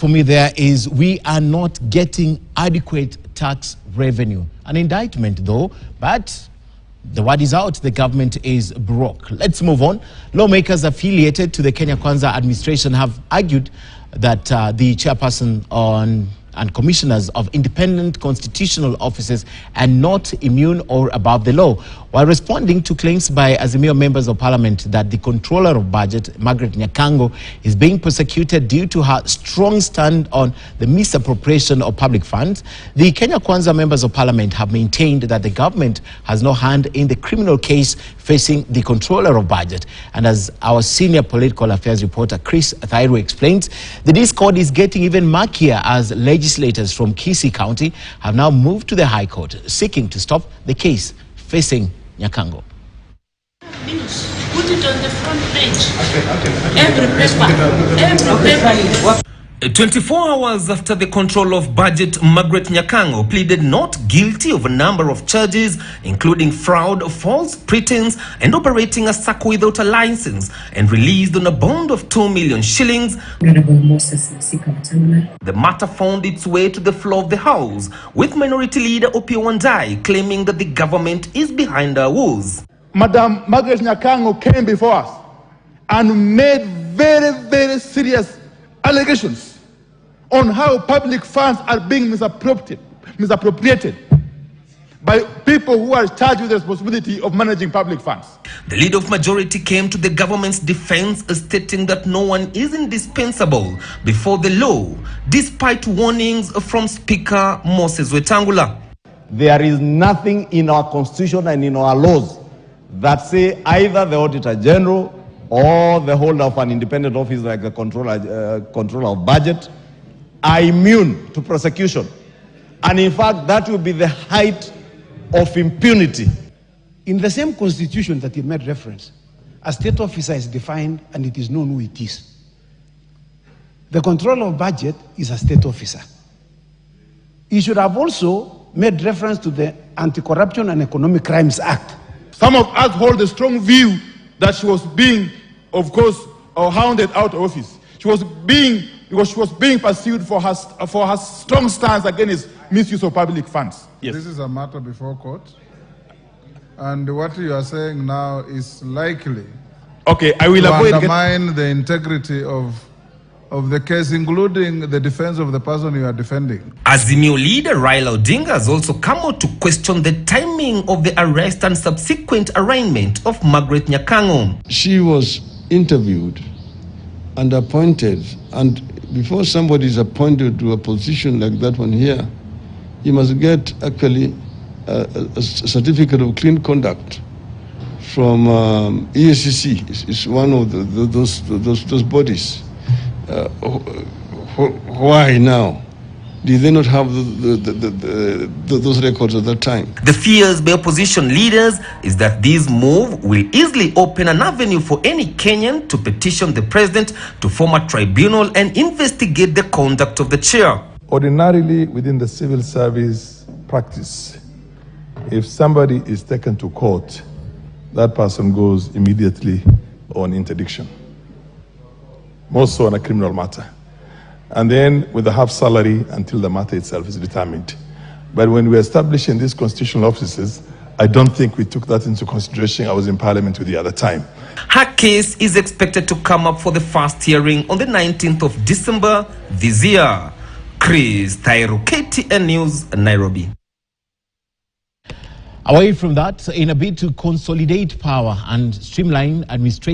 For me, there is we are not getting adequate tax revenue. An indictment, though, but the word is out, the government is broke. Let's move on. Lawmakers affiliated to the Kenya Kwanza administration have argued that the chairperson and commissioners of independent constitutional offices are not immune or above the law. While responding to claims by Azimio members of parliament that the controller of budget, Margaret Nyakango, is being persecuted due to her strong stand on the misappropriation of public funds, the Kenya Kwanza members of parliament have maintained that the government has no hand in the criminal case facing the controller of budget. And as our senior political affairs reporter Chris Thairu explains, the discord is getting even murkier as legislators from Kisii County have now moved to the High Court seeking to stop the case facing Nyakango. Put it on the front page. Every paper. 24 hours after the control of budget, Margaret Nyakango pleaded not guilty of a number of charges, including fraud, false pretense, and operating a circle without a license, and released on a bond of 2 million shillings. The matter found its way to the floor of the House, with Minority Leader Opiyo Wandayi claiming that the government is behind her woes. Madam Margaret Nyakango came before us and made very, very serious allegations on how public funds are being misappropriated by people who are charged with the responsibility of managing public funds. The leader of majority came to the government's defense, stating that no one is indispensable before the law, despite warnings from Speaker Moses Wetangula. There is nothing in our constitution and in our laws that say either the Auditor General or the holder of an independent office like the controller of budget are immune to prosecution. And in fact, that will be the height of impunity. In the same constitution that you made reference, a state officer is defined and it is known who it is. The controller of budget is a state officer. He should have also made reference to the Anti-Corruption and Economic Crimes Act. Some of us hold a strong view that she was being, of course, hounded out of office. She was being pursued for her strong stance against misuse of public funds. Yes. This is a matter before court, and what you are saying now is likely I will to undermine the integrity of the case, including the defense of the person you are defending. Azimio leader Raila Odinga has also come out to question the timing of the arrest and subsequent arraignment of Margaret Nyakango. She was interviewed and appointed, and before somebody is appointed to a position like that one here, you must get actually a certificate of clean conduct from EACC. It's one of those bodies. Why now? Did they not have those records at that time? The fears by opposition leaders is that this move will easily open an avenue for any Kenyan to petition the president to form a tribunal and investigate the conduct of the chair. Ordinarily, within the civil service practice, if somebody is taken to court, that person goes immediately on interdiction, more so on a criminal matter, and then with a half salary until the matter itself is determined. But when we established in these constitutional offices, I don't think we took that into consideration. I was in Parliament with the other time. Her case is expected to come up for the first hearing on the 19th of December this year. Chris Thairu, KTN News, Nairobi. Away from that, in a bid to consolidate power and streamline administration